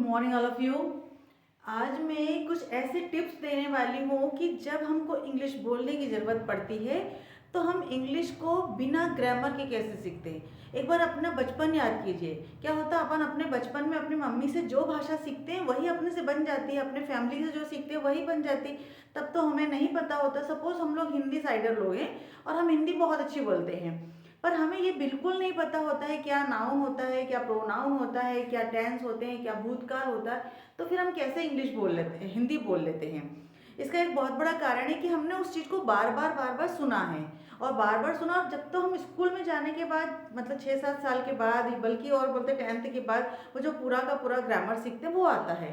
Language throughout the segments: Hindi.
Morning all of you. आज मैं कुछ ऐसे टिप्स देने वाली हूँ कि जब हमको इंग्लिश बोलने की ज़रूरत पड़ती है तो हम इंग्लिश को बिना ग्रामर के कैसे सीखते हैं। एक बार अपना बचपन याद कीजिए। क्या होता है, अपन अपने बचपन में अपनी मम्मी से जो भाषा सीखते हैं वही अपने से बन जाती है, अपने फैमिली से जो सीखते हैं वही बन जाती है। तब तो हमें नहीं पता होता। सपोज हम लोग हिंदी साइडर लोग हैं और हम हिंदी बहुत अच्छी बोलते हैं, पर हमें ये बिल्कुल नहीं पता होता है क्या नाउन होता है, क्या प्रोनाउन होता है, क्या टेंस होते हैं, क्या भूतकाल होता है। तो फिर हम कैसे इंग्लिश बोल लेते हैं, हिंदी बोल लेते हैं। इसका एक बहुत बड़ा कारण है कि हमने उस चीज़ को बार बार सुना है और बार बार सुना। और जब तो हम स्कूल में जाने के बाद मतलब 6-7 साल के बाद, बल्कि और बोलते 10th के बाद, वो जो पूरा का पूरा ग्रामर सीखते हैं वो आता है।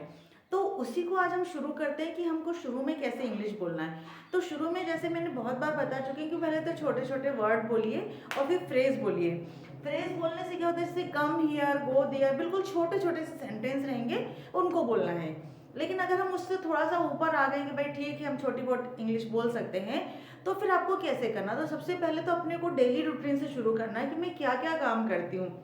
तो उसी को आज हम शुरू करते हैं कि हमको शुरू में कैसे इंग्लिश बोलना है। तो शुरू में जैसे मैंने बहुत बार बता चुकी हूँ कि पहले तो छोटे छोटे वर्ड बोलिए और फिर फ्रेज बोलिए। फ्रेज बोलने से क्या होता है, जैसे कम हियर, गो देयर, बिल्कुल छोटे छोटे से सेंटेंस रहेंगे, उनको बोलना है। लेकिन अगर हम उससे थोड़ा सा ऊपर आ गए कि भाई ठीक है हम छोटी बहुत इंग्लिश बोल सकते हैं, तो फिर आपको कैसे करना। तो सबसे पहले तो अपने को डेली रूटीन से शुरू करना है कि मैं क्या क्या काम करती हूँ।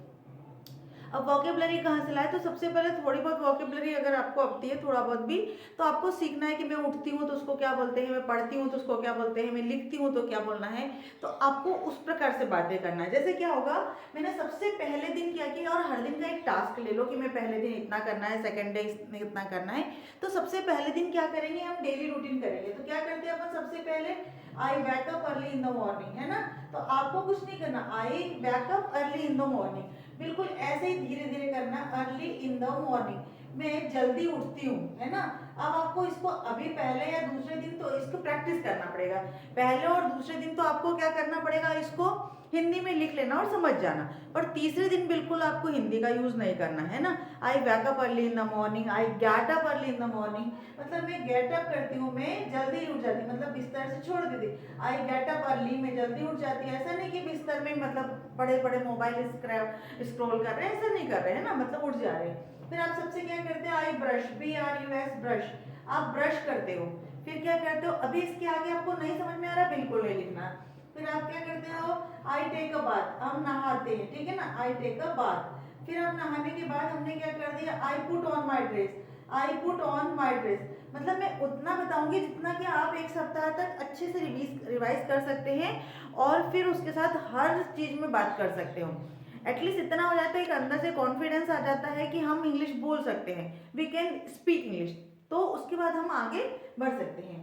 अब वोकेबलरी कहाँ से लाए, तो सबसे पहले थोड़ी बहुत वोकेबलरी अगर आपको आती है, थोड़ा बहुत भी, तो आपको सीखना है कि मैं उठती हूँ तो उसको क्या बोलते हैं, मैं पढ़ती हूँ तो उसको क्या बोलते हैं, मैं लिखती हूँ तो क्या बोलना है। तो आपको उस प्रकार से बातें करना है। जैसे क्या होगा, मैंने सबसे पहले दिन क्या किया, और हर दिन का एक टास्क ले लो कि मैं पहले दिन इतना करना है, सेकेंड डे इतना करना है। तो सबसे पहले दिन क्या करेंगे, हम डेली रूटीन करेंगे। तो क्या करते हैं अपन, सबसे पहले आई wake up early in the morning, है ना। तो आपको कुछ नहीं करना, आई wake up early in the morning, बिल्कुल ऐसे ही धीरे धीरे करना। अर्ली इन द मॉर्निंग, मैं जल्दी उठती हूँ, है ना। अब आपको इसको अभी पहले या दूसरे दिन तो इसको प्रैक्टिस करना पड़ेगा। पहले और दूसरे दिन तो आपको क्या करना पड़ेगा, इसको हिंदी में लिख लेना और समझ जाना। पर तीसरे दिन बिल्कुल आपको हिंदी का यूज नहीं करना, है ना। I wake up early in the morning, I get up early in the morning, मतलब मैं गेट अप करती हूँ, मैं जल्दी उठ जाती, मतलब बिस्तर से छोड़ देती। आई गेट अप अर्ली, मैं जल्दी उठ जाती है। ऐसा नहीं कि बिस्तर में मतलब बड़े बड़े मोबाइल स्क्रॉल कर रहे हैं, ऐसा नहीं कर रहे हैं ना, मतलब उठ जा रहे हैं। फिर आप सबसे क्या करते हैं, आई ब्रश, BRUS ब्रश, आप ब्रश करते हो। फिर क्या करते हो, अभी इसके आगे आपको नहीं समझ में आ रहा, बिल्कुल नहीं लिखना। फिर आप क्या करते हो, आई टेक अ बाथ, हम नहाते हैं, ठीक है ना, आई टेक अ बाथ। फिर हम नहाने के बाद हमने क्या कर दिया, आई put on my dress, I put on my dress, मतलब मैं उतना बताऊंगी जितना कि आप एक सप्ताह तक अच्छे से रिवाइज कर सकते हैं और फिर उसके साथ हर चीज में बात कर सकते हो। एटलीस्ट इतना हो जाता है कि अंदर से कॉन्फिडेंस आ जाता है कि हम इंग्लिश बोल सकते हैं, वी कैन स्पीक इंग्लिश। तो उसके बाद हम आगे बढ़ सकते हैं।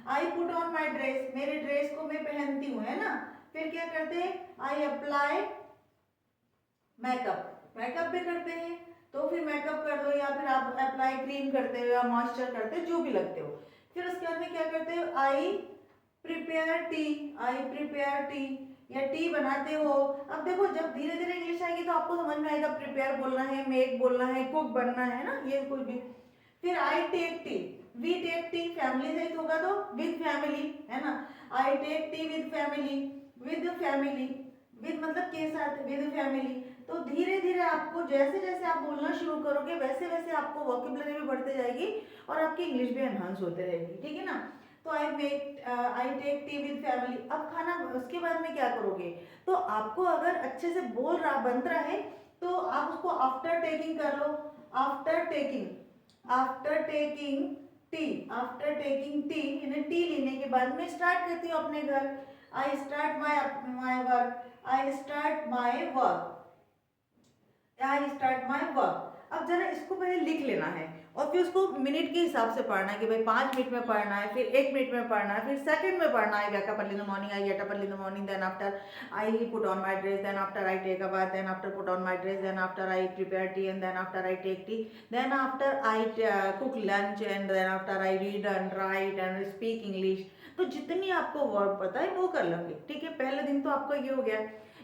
आई पुट ऑन माई ड्रेस, मेरे ड्रेस को मैं पहनती हूँ, है ना। फिर क्या करते हैं, आई अप्लाई मेकअप, मेकअप भी करते हैं। तो फिर मेकअप कर दो, या फिर आप अप्लाई क्रीम करते हो या मॉइस्चर करते हो, जो भी लगते हो। फिर उसके बाद में क्या करते हो, आई prepare tea, I prepare T, या टी बनाते हो। अब देखो जब धीरे धीरे इंग्लिश आएगी तो आपको समझ में आएगा, प्रिपेयर बोलना है, मेक बोलना है, कुक बनना है ना, ये कुछ भी। फिर I take tea, we take tea, family सहित होगा तो विद फैमिली, है ना। I take tea with family, with family, with मतलब के साथ, विद फैमिली। तो धीरे धीरे आपको जैसे जैसे आप बोलना शुरू करोगे वैसे वैसे आपको वोकेबलरी भी बढ़ते जाएगी और आपकी इंग्लिश भी एनहांस होते रहेगी, ठीक है ना। तो I take tea with family. अब खाना उसके बाद में क्या करोगे, तो आपको अगर अच्छे से बोल रहा बन रहा है तो आप उसको आफ्टर टेकिंग कर लो। After taking, after taking tea, after taking tea, यानी टी लेने के बाद मैं स्टार्ट करती हूँ अपने घर। I start my my work, I start my work, I start my work. अब जरा इसको पहले लिख लेना है और फिर उसको मिनट के हिसाब से पढ़ना है कि भाई 5 मिनट में पढ़ना है, फिर 1 मिनट में पढ़ना है, फिर सेकंड में पढ़ना है। Wake up early in the morning, I get up early in the morning, then after I put on my dress, then after I take a bath, then after put on my dress, then after I prepare tea, and then after I take tea, then after I cook lunch, and then after I read and write and speak English. तो जितनी आपको वर्ड पता है वो कर लेंगे, ठीक है। पहले दिन तो आपका ये हो गया।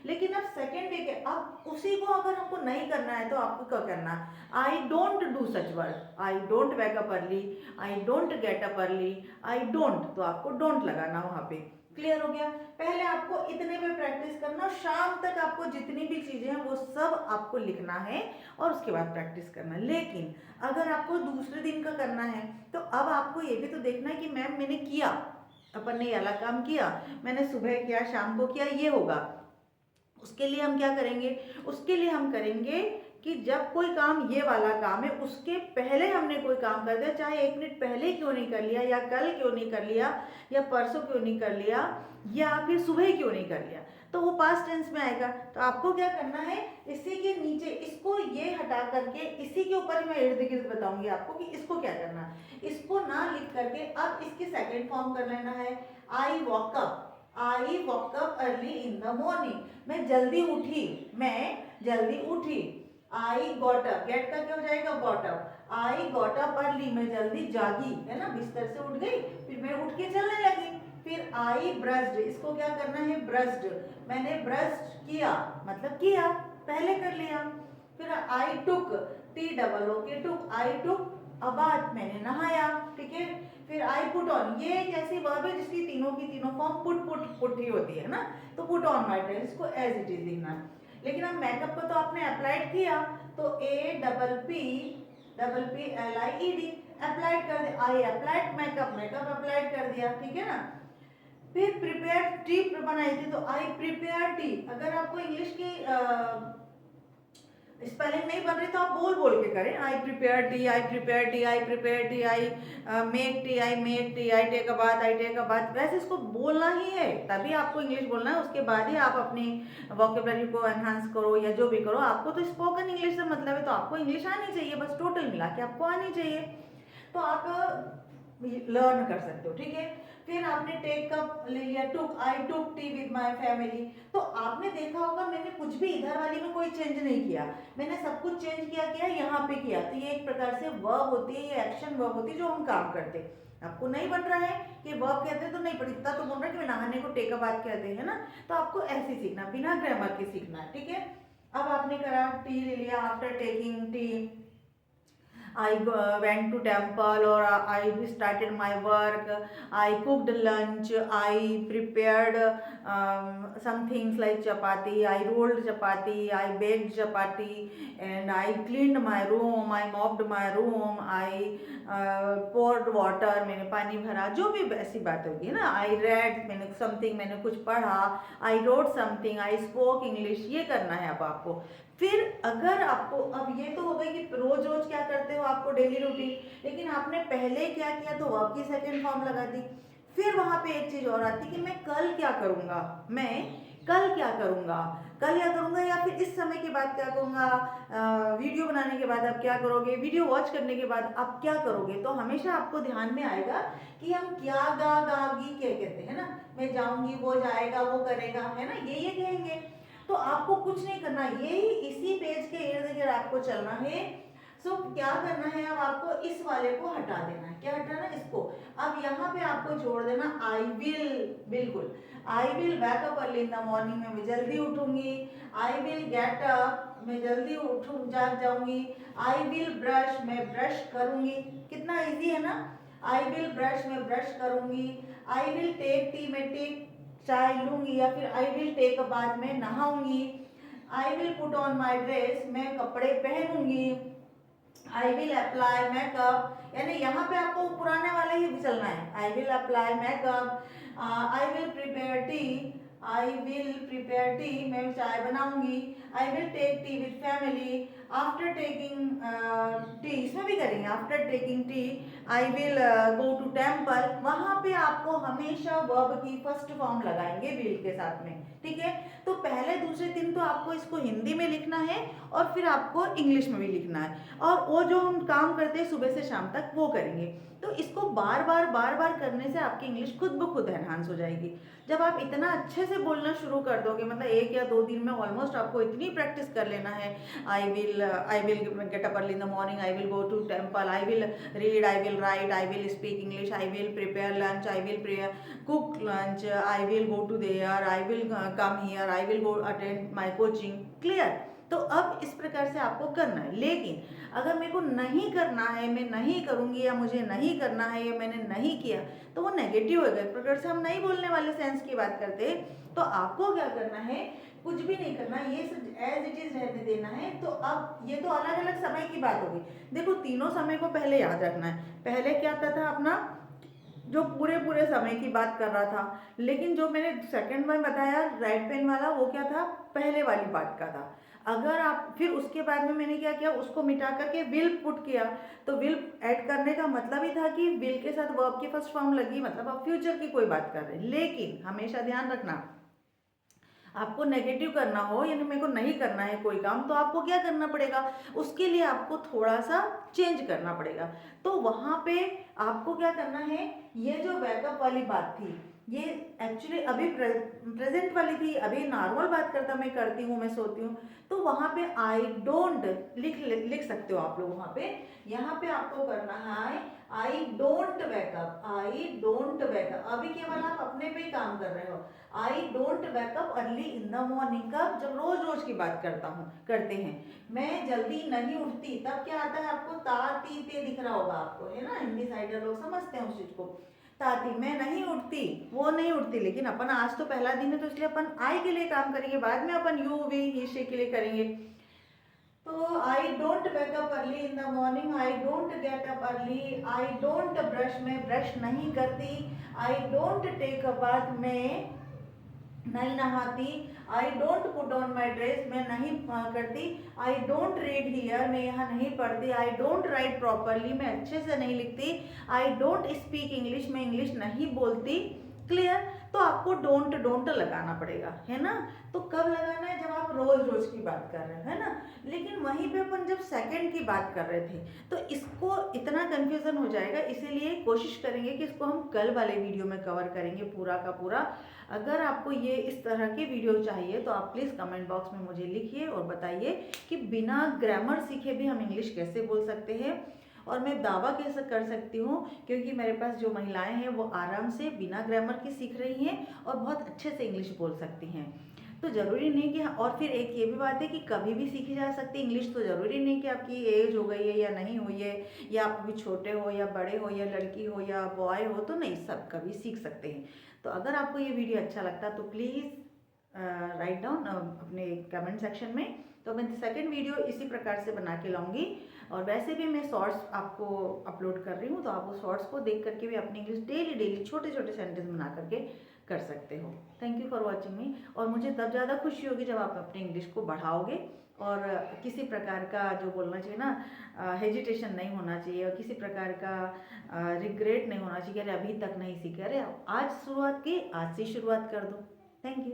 लेकिन अब सेकेंड डे के, अब उसी को अगर हमको नहीं करना है तो आपको क्या करना, I don't do such work, I don't wake up early, I don't get up early, I don't, तो आपको डोंट लगाना वहां पे। क्लियर हो गया। पहले आपको इतने पे प्रैक्टिस करना, शाम तक आपको जितनी भी चीजें हैं वो सब आपको लिखना है और उसके बाद प्रैक्टिस करना। लेकिन अगर आपको दूसरे दिन का करना है तो अब आपको ये भी तो देखना है कि मैम मैंने किया, अपन ने ये वाला काम किया, मैंने सुबह किया, शाम को किया, ये होगा। उसके लिए हम क्या करेंगे, उसके लिए हम करेंगे कि जब कोई काम ये वाला काम है उसके पहले हमने कोई काम कर दिया, चाहे 1 मिनट पहले क्यों नहीं कर लिया, या कल क्यों नहीं कर लिया, या परसों क्यों नहीं कर लिया, या फिर सुबह क्यों नहीं कर लिया, तो वो पास्ट टेंस में आएगा। तो आपको क्या करना है, इसी के नीचे इसको ये हटा करके इसी के ऊपर मैं इर्द गिर्द बताऊंगी आपको कि इसको क्या करना है। इसको ना लिख करके अब इसकी सेकेंड फॉर्म कर लेना है। I walk up early in the morning, मैं जल्दी उठी, मैं जल्दी उठी। आई गॉट अप, गेट का क्या हो जाएगा, got up. I got up early, मैं जल्दी जागी, है ना, बिस्तर से उठ गई, फिर मैं उठ के चलने लगी। फिर आई ब्रश्ड, इसको क्या करना है, ब्रश्ड, मैंने ब्रश किया, मतलब किया, पहले कर लिया। फिर आई टुक, TOOK took, I took a bath, मैंने नहाया, ठीक है। फिर आई पुट ऑन, ये एक ऐसी वर्ब है जिसकी तीनों की तीनों फॉर्म पुट ही होती है ना, तो पुट ऑन माई ड्रेस, इसको एज इट इज लिखना है। लेकिन अब मेकअप को तो आपने अप्लाइड किया, तो APPLIED, अप्लाइड कर दिया, I applied makeup, makeup applied कर दिया, ठीक है ना। फिर प्रिपेयर टी बनाई थी, तो आई प्रिपेयर टी। अगर आपको इंग्लिश की स्पेलिंग नहीं बन रही तो आप बोल बोल के करें, I prepare tea, I prepare tea, I prepare tea, I make tea, I make tea, I take a bath, I take a bath. वैसे इसको बोलना ही है, तभी आपको इंग्लिश बोलना है, उसके बाद ही आप अपनी वोकेबलरी को एनहांस करो या जो भी करो। आपको तो स्पोकन इंग्लिश से मतलब है, तो आपको इंग्लिश आनी चाहिए, बस टोटल मिला के आपको आनी चाहिए, तो आप लर्न कर सकते हो, ठीक है। फिर आपने टेक कप ले लिया, टुक, आई टुक टी विद माय फैमिली। तो आपने देखा होगा मैंने कुछ भी इधर वाली में कोई चेंज नहीं किया, मैंने सब कुछ चेंज किया यहाँ पे किया। तो ये एक प्रकार से वर्ब होती है, ये एक्शन वर्ब होती है जो हम काम करते हैं। आपको नहीं बन रहा है कि वर्ब कहते हैं तो नहीं, पर इतना तो बोल रहा है कि मैं नहाने को टेक अ बाथ कहते हैं ना, तो आपको ऐसे सीखना, बिना ग्रामर के सीखना है, ठीक है। अब आपने करा टी ले लिया, after taking T I went to temple, or I started my work. I cooked lunch. I prepared some things like chapati. I rolled chapati. I baked chapati, and I cleaned my room. I mopped my room. I poured water. मैंने पानी भरा, जो भी ऐसी बात होगी ना। I read, मैंने something, मैंने कुछ पढ़ा। I wrote something. I spoke English. ये करना है अब आपको। फिर अगर आपको, अब ये तो हो गई कि रोज रोज क्या करते हो, आपको डेली रूटीन, लेकिन आपने पहले क्या किया तो वर्ब की सेकंड फॉर्म लगा दी। फिर वहां पे एक चीज और आती कि मैं कल क्या करूंगा, मैं कल क्या करूंगा, कल क्या करूंगा, या फिर इस समय के बाद क्या करूंगा, वीडियो बनाने के बाद आप क्या करोगे, वीडियो वॉच करने के बाद आप क्या करोगे। तो हमेशा आपको ध्यान में आएगा कि हम क्या गागी क्या कहते हैं ना, मैं जाऊंगी, वो जाएगा, वो करेगा, है ना, ये कहेंगे। तो आपको कुछ नहीं करना, यही इसी पेज के इर्द गिर्द आपको चलना है। सो क्या करना है, अब आपको इस वाले को हटा देना है, क्या हटाना है, इसको। अब यहाँ पे आपको जोड़ देना आई विल, बिल्कुल, I will wake up early in the morning, में मैं जल्दी उठूंगी। आई विल गेट अप, मैं जल्दी जाग जाऊंगी। आई विल ब्रश, मैं ब्रश करूंगी, कितना इजी है ना। आई विल ब्रश, मैं ब्रश करूंगी। आई विल टेक टी, मैं टेक चाय लूंगी, या फिर I will take a bath, में नहाऊंगी। I will put on my dress, मैं कपड़े पहनूंगी। आई विल अप्लाई मेकअप, यानी यहाँ पे आपको पुराने वाले ही चलना है। I will apply makeup. I will prepare tea, I will prepare tea, मैं चाय बनाऊंगी। I will take tea with family. After taking tea, इसमें भी करेंगे, after taking tea I will go to temple. वहां पे आपको हमेशा वर्ब की फर्स्ट फॉर्म लगाएंगे विल के साथ में, ठीक है। तो पहले दूसरे दिन तो आपको इसको हिंदी में लिखना है और फिर आपको इंग्लिश में भी लिखना है, और वो जो हम काम करते हैं सुबह से शाम तक वो करेंगे। तो इसको बार बार करने से आपकी इंग्लिश खुद ब खुद एनहांस हो जाएगी। जब आप इतना अच्छे से बोलना शुरू कर दोगे, मतलब 1 या 2 दिन में ऑलमोस्ट आपको इतनी प्रैक्टिस कर लेना है। I will get up early in the morning, I will go to temple, I will read, I will write, I will speak English, I will prepare lunch, I will cook lunch, I will go to there, I will come here, I will go attend my coaching. Clear. तो अब इस प्रकार से आपको करना है। लेकिन अगर मेरे को नहीं करना है, मैं नहीं करूंगी, या मुझे नहीं करना है, या मैंने नहीं किया, तो वो नेगेटिव होगा। एक प्रकार से हम नहीं बोलने वाले सेंस की बात करते हैं। तो आपको क्या करना है, कुछ भी नहीं करना, ये सब एज इट इज रहने देना है। तो अब ये तो अलग अलग समय की बात होगी। देखो तीनों समय को पहले याद रखना है। पहले क्या आता था अपना, जो पूरे समय की बात कर रहा था, लेकिन जो मैंने सेकंड में बताया राइट पेन वाला, वो क्या था, पहले वाली बात का था। अगर आप फिर उसके बाद में मैंने क्या किया, उसको मिटा करके विल पुट किया, तो विल ऐड करने का मतलब ही था कि विल के साथ वर्ब की फर्स्ट फॉर्म लगी, मतलब आप फ्यूचर की कोई बात कर रहे हैं। लेकिन हमेशा ध्यान रखना, आपको नेगेटिव करना हो यानी मेरे को नहीं करना है कोई काम, तो आपको क्या करना पड़ेगा, उसके लिए आपको थोड़ा सा चेंज करना पड़ेगा। तो वहाँ पे आपको क्या करना है, ये जो बैकअप वाली बात थी ये एक्चुअली अभी प्रेजेंट वाली थी, अभी नॉर्मल बात करता मैं करती हूँ, मैं सोती हूँ, तो वहाँ पे आई डोंट लिख सकते हो आप लोग वहाँ पे। यहाँ पे आपको करना है आई don't wake up, I don't wake up. अभी केवल आप अपने पे ही काम कर रहे हो। आई don't wake up early in the morning, कब, जब रोज रोज की बात करते हैं। मैं जल्दी नहीं उठती, तब क्या आता है आपको, ता ती ते दिख रहा होगा आपको, है ना, हिंदी साइडर लोग समझते हैं उस चीज को। ताती, मैं नहीं उठती, वो नहीं उठती, लेकिन अपन आज तो पहला दिन है तो इसलिए अपन आई के लिए काम करेंगे, बाद में अपन यू वी ही शी के लिए करेंगे। तो I don't wake up early in the morning, I don't get up early, I don't brush, मैं ब्रश नहीं करती, I don't take a bath, मैं नहीं नहाती, I don't put on my dress, मैं नहीं करती, आई डोंट रीड हियर, मैं यहाँ नहीं पढ़ती, आई डोंट राइट प्रॉपरली, मैं अच्छे से नहीं लिखती, आई डोंट स्पीक इंग्लिश, मैं इंग्लिश नहीं बोलती। क्लियर। तो आपको डोंट डोंट लगाना पड़ेगा, है ना। तो कब लगाना है, जब आप रोज रोज की बात कर रहे हैं, है ना। लेकिन वहीं पे अपन जब सेकंड की बात कर रहे थे तो इसको इतना कंफ्यूजन हो जाएगा, इसीलिए कोशिश करेंगे कि इसको हम कल वाले वीडियो में कवर करेंगे पूरा का पूरा। अगर आपको ये इस तरह की वीडियो चाहिए तो आप प्लीज़ कमेंट बॉक्स में मुझे लिखिए और बताइए कि बिना ग्रामर सीखे भी हम इंग्लिश कैसे बोल सकते हैं। और मैं दावा कैसे कर सकती हूँ, क्योंकि मेरे पास जो महिलाएं हैं वो आराम से बिना ग्रामर के सीख रही हैं और बहुत अच्छे से इंग्लिश बोल सकती हैं। तो ज़रूरी नहीं कि, और फिर एक ये भी बात है कि कभी भी सीखी जा सकती है इंग्लिश। तो ज़रूरी नहीं कि आपकी एज हो गई है या नहीं हुई है, या आप अभी छोटे हो या बड़े हो या लड़की हो या बॉय हो, तो नहीं, सब कभी सीख सकते हैं। तो अगर आपको ये वीडियो अच्छा लगता तो प्लीज़ राइट डाउन अपने कमेंट सेक्शन में। तो मैं सेकंड वीडियो इसी प्रकार से बना के लाऊंगी। और वैसे भी मैं शॉर्ट्स आपको अपलोड कर रही हूँ, तो आप उस शॉर्ट्स को देख करके भी अपनी इंग्लिश डेली डेली छोटे छोटे सेंटेंस बना करके कर सकते हो। थैंक यू फॉर वॉचिंग मी। और मुझे तब ज़्यादा खुशी होगी जब आप अपनी इंग्लिश को बढ़ाओगे और किसी प्रकार का जो बोलना चाहिए ना, हेजिटेशन नहीं होना चाहिए, और किसी प्रकार का रिग्रेट नहीं होना चाहिए, अरे अभी तक नहीं सीखे, अरे आज शुरुआत की, आज से शुरुआत कर दो। Thank you.